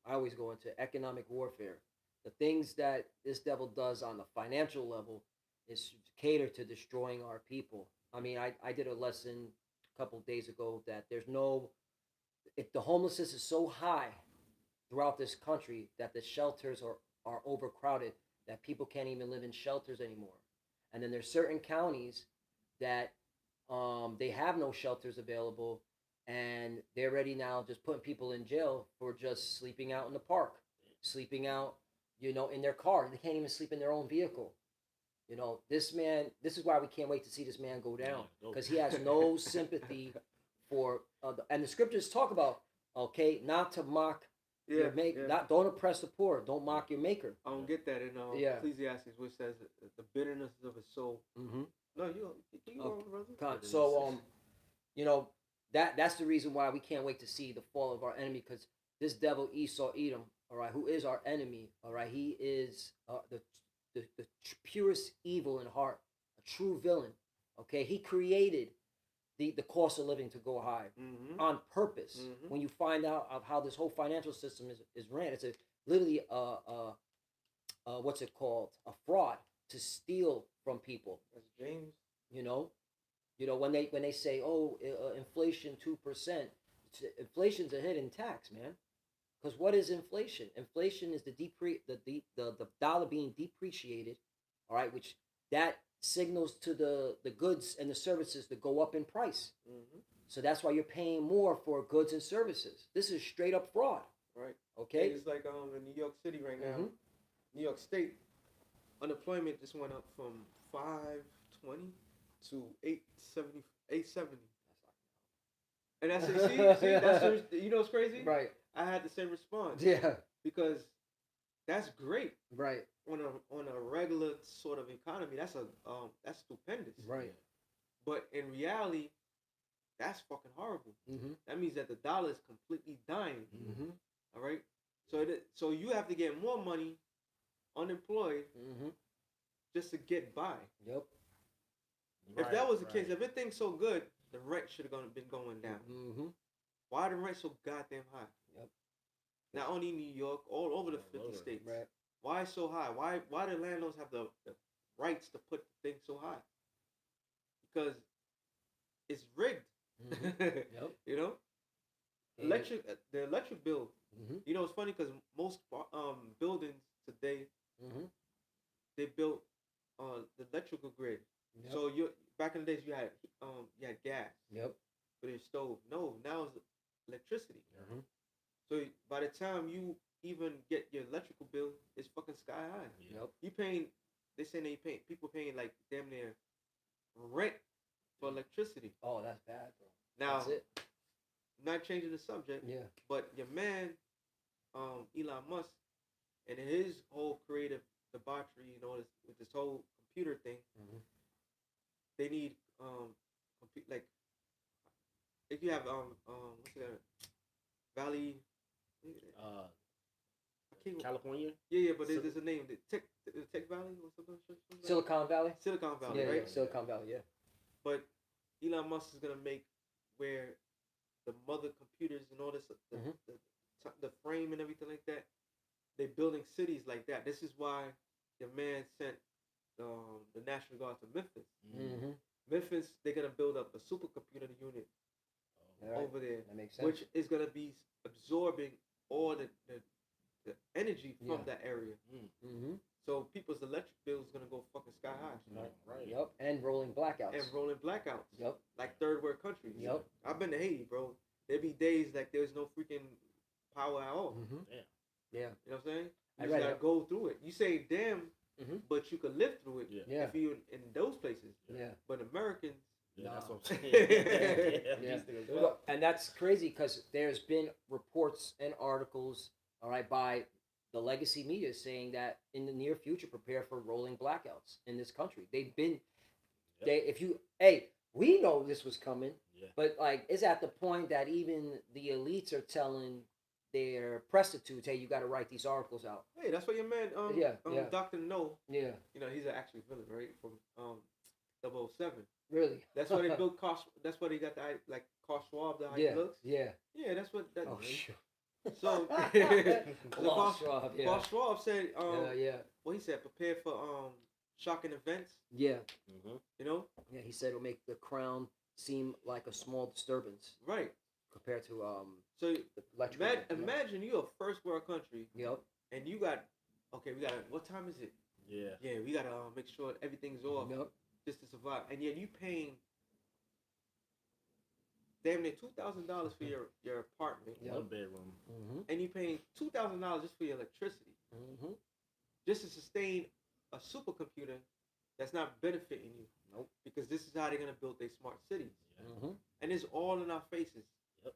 I always go into economic warfare. The things that this devil does on the financial level is cater to destroying our people. I mean, I did a lesson a couple days ago that there's no, if the homelessness is so high throughout this country that the shelters are overcrowded, that people can't even live in shelters anymore. And then there's certain counties that they have no shelters available, and they're ready now just putting people in jail for just sleeping out in the park, sleeping out, in their car. They can't even sleep in their own vehicle. This man. This is why we can't wait to see this man go down, because he has no sympathy for. And the scriptures talk about, okay, not to mock your maker, not, don't oppress the poor, don't mock your maker. I don't get that in Ecclesiastes, which says the bitterness of his soul. Mm-hmm. No, you brother. So that's the reason why we can't wait to see the fall of our enemy, because this devil Esau Edom, all right, who is our enemy, all right, he is the purest evil in heart, a true villain. Okay, he created the cost of living to go high on purpose. When you find out of how this whole financial system is ran, it's literally what's it called, a fraud to steal from people. That's James. When they say, inflation 2%, inflation's a hidden tax, man. Because what is inflation? Inflation is the dollar being depreciated, all right, which that signals to the goods and the services to go up in price. So that's why you're paying more for goods and services. This is straight up fraud. Right. Okay. It's like in New York City right now, New York State, unemployment just went up from 520 to 870. And that's see that's what's crazy? Right. I had the same response. Yeah. Because that's great. Right. On a regular sort of economy, that's stupendous. Right. But in reality, that's fucking horrible. That means that the dollar is completely dying. All right. So you have to get more money, unemployed, just to get by. Yep. If that was the case, if everything's so good, the rent should have been going down. Why the rent so goddamn high? Yep. Not only New York, all over the 50 states. Right. Why so high? Why do landlords have the rights to put the thing so high? Because it's rigged. Yep. The electric bill. It's funny because most buildings today they built the electrical grid. Yep. So back in the days you had gas. Yep. For your stove. No, now it's electricity. So by the time you even get your electrical bill, it's fucking sky high. Yep. People paying like damn near rent for electricity. Oh, that's bad, bro. Now, that's it. Not changing the subject. Yeah. But your man, Elon Musk, and his whole creative debauchery, with this whole computer thing, they need like if you have what's that, Valley, California. Yeah, but there's a name, the Tech Valley or something. Silicon Valley. Silicon Valley, yeah, right? Yeah, Silicon Valley, yeah. But Elon Musk is gonna make where the mother computers and all this, the frame and everything like that, they're building cities like that. This is why your man sent the National Guard to Memphis. Memphis, they're gonna build up a supercomputer unit over there, that makes sense. which is gonna be absorbing all the energy from that area. So people's electric bill is gonna go fucking sky high. Right. Yep. And rolling blackouts. Yep. Like third world countries. Yep. I've been to Haiti, bro. There'd be days like there's no freaking power at all. Yeah. You know what I'm saying? You I just gotta go through it. You say damn, but you could live through it if you in those places. Yeah. But Americans. Yeah, that's what I'm saying. Yeah. And that's crazy because there's been reports and articles, all right, by the legacy media saying that in the near future, prepare for rolling blackouts in this country. They've been, we know this was coming, but like it's at the point that even the elites are telling their prostitutes, hey, you got to write these articles out. Hey, that's what your man, Yeah. Dr. No, Yeah, you know, he's an actual villain, right? From 007. really. That's why they built Carl. That's why they got the like Carl Schwab, the how Yeah, he looks. yeah. Yeah, that's what that. Oh, sure. So, Klaus Schwab, yeah. Carl Schwab said, Yeah. well, he said, prepare for shocking events. Yeah. You know. Yeah, he said it'll make the crown seem like a small disturbance Right. compared to So the electrical. imagine you're a first world country. Yep. And you got, okay, we got, what time is it? Yeah. Yeah, we got to make sure everything's off Yep. just to survive. And yet you paying damn near $2,000 for your apartment. Yep. One bedroom. Mm-hmm. And you paying $2,000 just for your electricity. Mm-hmm. Just to sustain a supercomputer that's not benefiting you. Nope. Because this is how they're going to build their smart cities. Yeah. Mm-hmm. And it's all in our faces. Yep.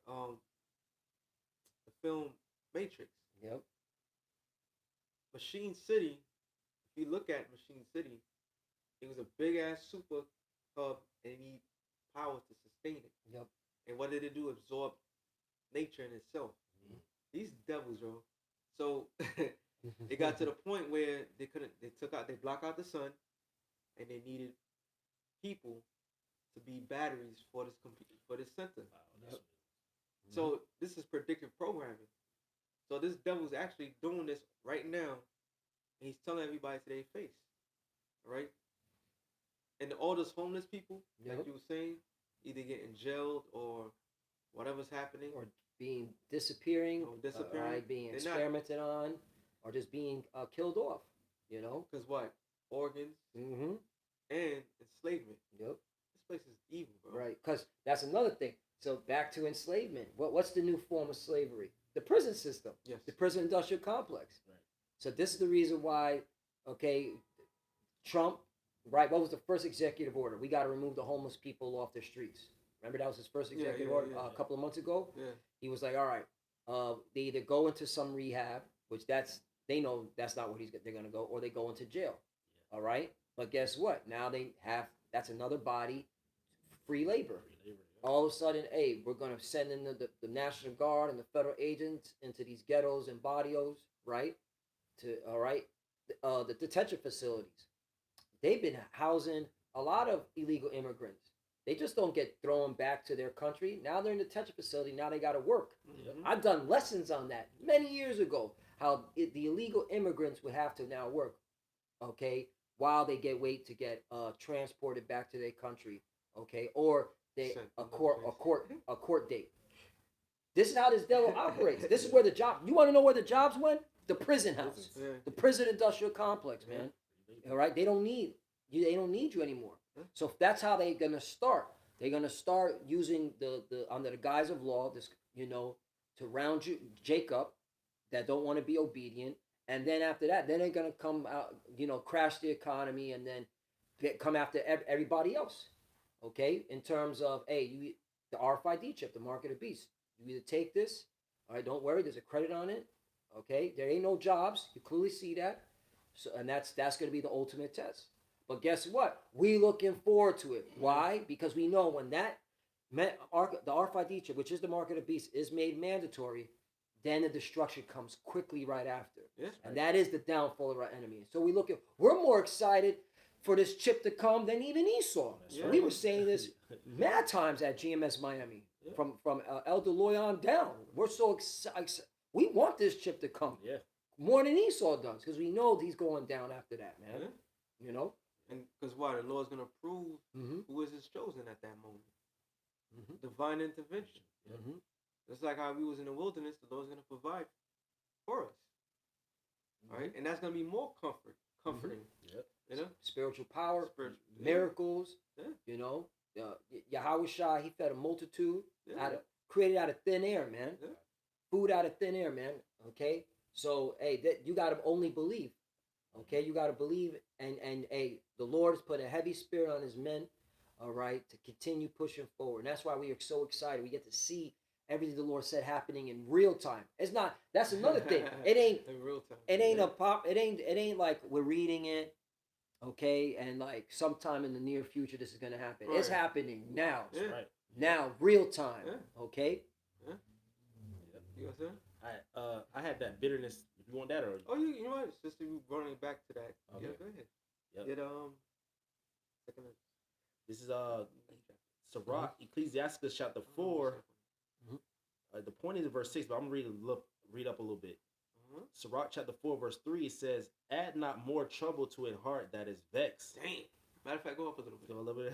The film Matrix. Yep. Machine City, if you look at Machine City, it was a big ass super hub and it need power to sustain it. Yep. And what did it do? Absorb nature in itself. Mhm. These devils, bro. So it got to the point where they block out the sun, and they needed people to be batteries for this for this center. Wow, that's So this is predictive programming. So this devil's actually doing this right now, and he's telling everybody to their face, right? And all those homeless people, Yep. like you were saying, either getting jailed or whatever's happening. Or being disappearing, disappearing. being They're not- experimented on, or just being killed off. You know. Because what? Organs Mm-hmm. and enslavement. Yep. This place is evil, bro. Right. Because that's another thing. So back to enslavement. What's the new form of slavery? The prison system. Yes. The prison industrial complex. Right. So this is the reason why, okay, Trump, right? What was the first executive order? We got to remove the homeless people off the streets. Remember that was his first executive order a couple of months ago. Yeah. He was like, all right, they either go into some rehab, which they know that's not where they're gonna go, or they go into jail. Yeah. All right, but guess what? Now that's another body, free labor. All of a sudden, hey, we're gonna send in the National Guard and the federal agents into these ghettos and barrios, right? The detention facilities. They've been housing a lot of illegal immigrants. They just don't get thrown back to their country. Now they're in the detention facility. Now they got to work. Mhm. I've done lessons on that many years ago. How the illegal immigrants would have to now work, okay, while they wait to get transported back to their country, okay, or a court date. This is how this devil operates. This is where the job. You want to know where the jobs went? The prison house, Yeah. the prison industrial complex, man. All right, they don't need you. They don't need you anymore. So if that's how they're gonna start. They're gonna start using the under the guise of law, this to round you Jacob that don't want to be obedient, and then after that, then they're gonna come out, crash the economy, and then come after everybody else. Okay, in terms of the RFID chip, the mark of the beast. You either take this, all right. Don't worry, there's a credit on it. Okay, there ain't no jobs. You clearly see that. So, and that's going to be the ultimate test. But guess what? We looking forward to it. Why? Because we know when the RFID chip, which is the mark of the beast, is made mandatory, then the destruction comes quickly right after. Yes. And that is the downfall of our enemy. So we're more excited for this chip to come than even Esau. Yeah. We were saying this mad times at GMS Miami, from El DeLoy down. We're so excited. We want this chip to come. Yeah. More than Esau does, because we know he's going down after that, man. Yeah. And because why? The Lord's going to prove Mm-hmm. who is his chosen at that moment. Mm-hmm. Divine intervention. Mm-hmm. Just like how we was in the wilderness, the Lord's going to provide for us. All right? And that's going to be more comforting. Yep. You know? Spiritual power, Yeah. miracles. Yeah. Yahweh Shai, he fed a multitude, Yeah. created out of thin air, man. Yeah. Food out of thin air, man. Okay? So, you got to only believe. Okay? You got to believe, and the Lord has put a heavy spirit on his men, all right, to continue pushing forward. And that's why we are so excited. We get to see everything the Lord said happening in real time. It's not, that's another thing. It ain't, in real time. it ain't it ain't like we're reading it, okay, and like sometime in the near future this is gonna happen. It's Right. happening now. Yeah. Right. Now, real time. Yeah. Okay? You know what I'm saying? I had that bitterness. If you want that, or Oh, you know what? Just to running back to that. Okay. Yeah, go ahead. Yep. It second. this is Sirach, Ecclesiastes chapter 4. The point is in verse 6, but I'm gonna read up a little bit. Sirach chapter 4 verse 3 says, "Add not more trouble to a heart that is vexed." Damn. Matter of fact, go up a little bit. Go a little bit.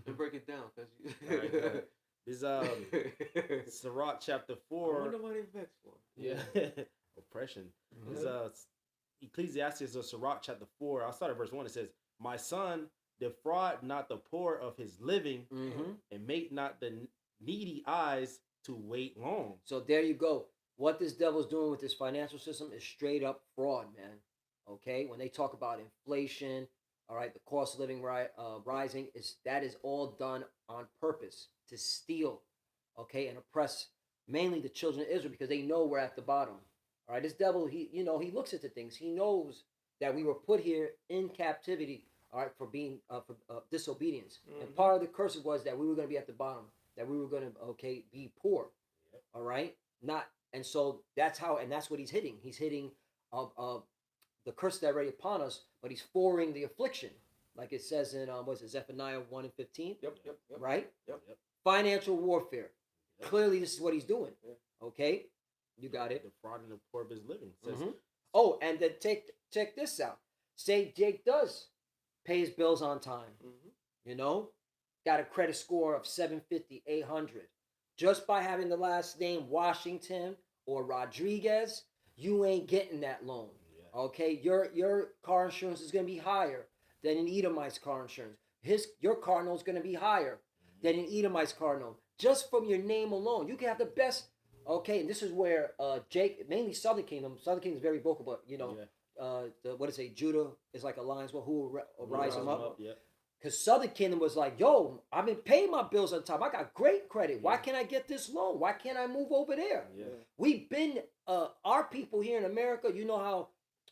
And break it down, cause you. All right, go ahead. This Sirach chapter I 4. wonder why they vexed for. Yeah, oppression. This Ecclesiastes or Sirach chapter 4. I'll start at verse 1. It says, "My son, defraud not the poor of his living, and make not the needy eyes to wait long." So there you go. What this devil's doing with this financial system is straight up fraud, man. Okay, when they talk about inflation, all right, the cost of living rising, that is all done on purpose to steal, okay, and oppress mainly the children of Israel because they know we're at the bottom. All right, this devil, he looks at the things. He knows that we were put here in captivity, all right, for being for disobedience, and part of the curse was that we were going to be at the bottom, that we were going to be poor, all right, and so that's what he's hitting. He's hitting the curse that's already upon us, but he's forwarding the affliction, like it says in Zephaniah 1:15. Yep. Right. Yep. Financial warfare. Yep. Clearly, this is what he's doing. Yeah. Okay, you got it. Defrauding the poor of his living. Says, Oh, and then check this out. Say Jake does pay his bills on time. Got a credit score of 750, 800. Just by having the last name Washington or Rodriguez, you ain't getting that loan. Yeah. Okay, your car insurance is going to be higher than an Edomite's car insurance. Your car note is going to be higher than an Edomite's car note. Just from your name alone, you can have the best. Okay, and this is where Jake, mainly Southern Kingdom is very vocal, but Judah is like a lion's who will rise him up. Yeah. Because Southern Kingdom was like, yo, I've been paying my bills on time. I got great credit. Why can't I get this loan? Why can't I move over there? Yeah. We've been, our people here in America, you know how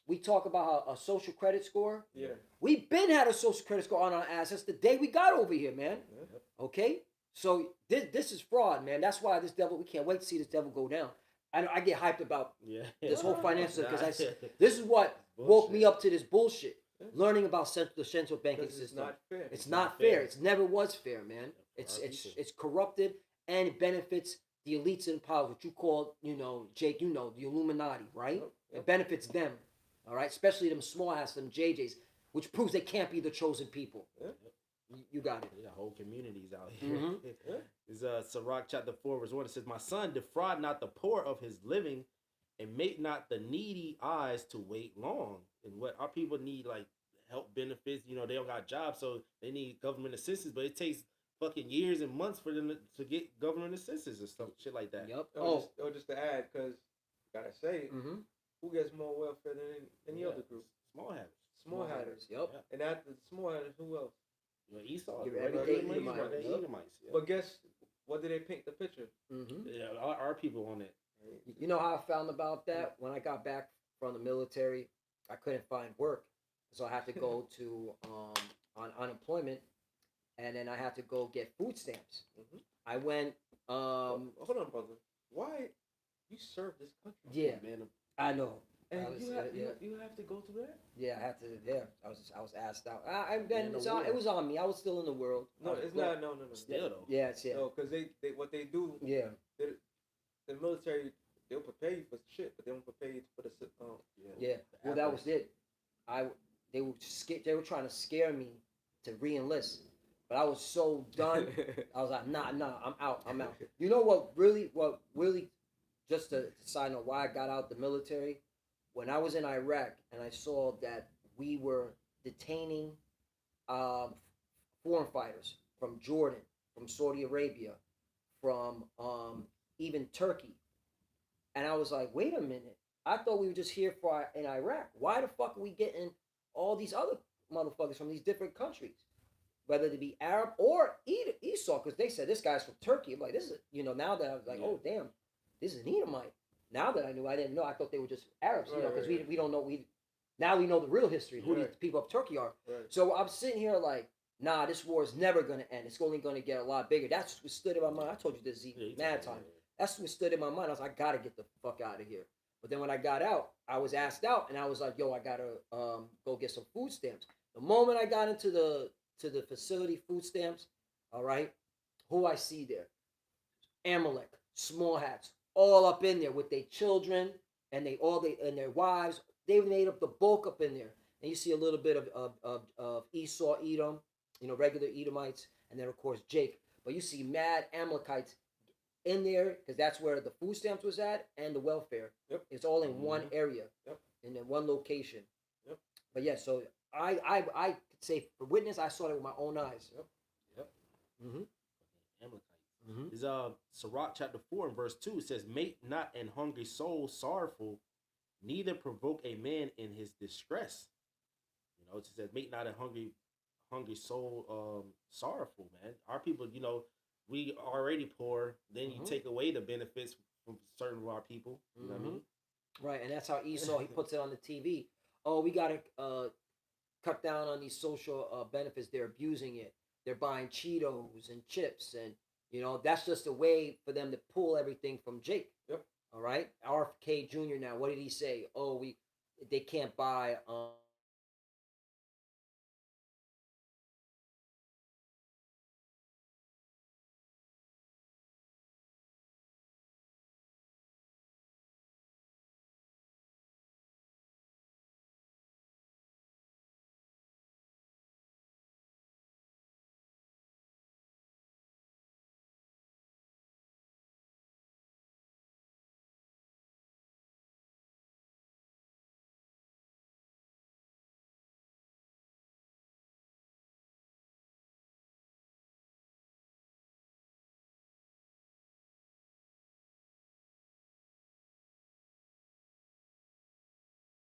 we talk about a social credit score? Yeah. We've been had a social credit score on our assets the day we got over here, man. Yeah. Okay? So this is fraud, man. That's why we can't wait to see this devil go down. I get hyped about this whole financial because this is what woke me up to this bullshit. Learning about the central banking system. It's not fair. It's not fair. It never was fair, man. It's corrupted and it benefits the elites in power, what you call, Jake, the Illuminati, right? Yep. It benefits them, all right? Especially them small ass, them JJs, which proves they can't be the chosen people. Yep. You got it. Yeah, whole communities out here. It's Sirach chapter 4 verse 1. It says, "My son, defraud not the poor of his living, and make not the needy eyes to wait long." And what our people need, like help benefits, they don't got jobs, so they need government assistance, but it takes fucking years and months for them to get government assistance or some shit like that. Yep. Or just to add, because gotta say, who gets more welfare than any other group? Small hatters. Small hatters. Yep. And after the small hatters, who else? Esau. Edomites. But guess what? Did they paint the picture? Yeah, our people on it. You know how I found about that? When I got back from the military, I couldn't find work, so I had to go to on unemployment, and then I had to go get food stamps. I went. Hold on, brother. Why you serve this country? Yeah, man. I know. And you have to go through that? Yeah, I had to. Yeah, I was asked out. It was on me. I was still in the world. No, it's not. No. Still though. Yeah, it's No, because they what they do. Yeah. The military, they'll prepare you for shit, but they won't prepare you for the Yeah. Well, that was it. They were trying to scare me to re-enlist, but I was so done. I was like, nah, I'm out. You know what really, just to side note, why I got out the military, when I was in Iraq and I saw that we were detaining foreign fighters from Jordan, from Saudi Arabia, from even Turkey, and I was like, wait a minute, I thought we were just here in Iraq. Why the fuck are we getting all these other motherfuckers from these different countries, whether they be Arab or Esau? Because they said this guy's from Turkey. I'm like, this is, now that I was like, oh damn, this is an Edomite. Now that I didn't know. I thought they were just Arabs, because we don't know. Now we know the real history, who these people of Turkey are. Right. So I'm sitting here like, nah, this war is never gonna end. It's only gonna get a lot bigger. That's what stood in my mind. I told you this mad time. That's what stood in my mind. I was like, I gotta get the fuck out of here. But then when I got out, I was asked out, and I was like, yo, I gotta go get some food stamps. The moment I got into the facility, food stamps, all right, who I see there? Amalek, small hats, all up in there with their children and and their wives. They made up the bulk up in there. And you see a little bit of Esau, Edom, regular Edomites, and then of course Jake. But you see mad Amalekites in there because that's where the food stamps was at and the welfare. Yep. It's all in one area, Yep. in one location. Yep. But yeah, so I could say for witness, I saw it with my own eyes. Yep. Yep. Mm-hmm. Amalekites. Mm-hmm. Is Sirach chapter 4 and verse 2, it says, "Make not an hungry soul sorrowful, neither provoke a man in his distress." It says, "Make not a hungry soul sorrowful." Man, our people, we already poor. Then you take away the benefits from certain of our people. You know what I mean? Right, and that's how Esau he puts it on the TV. Oh, we gotta cut down on these social benefits. They're abusing it. They're buying Cheetos and chips, and that's just a way for them to pull everything from Jake. Yep. All right, RFK Jr. Now, what did he say? Oh, they can't buy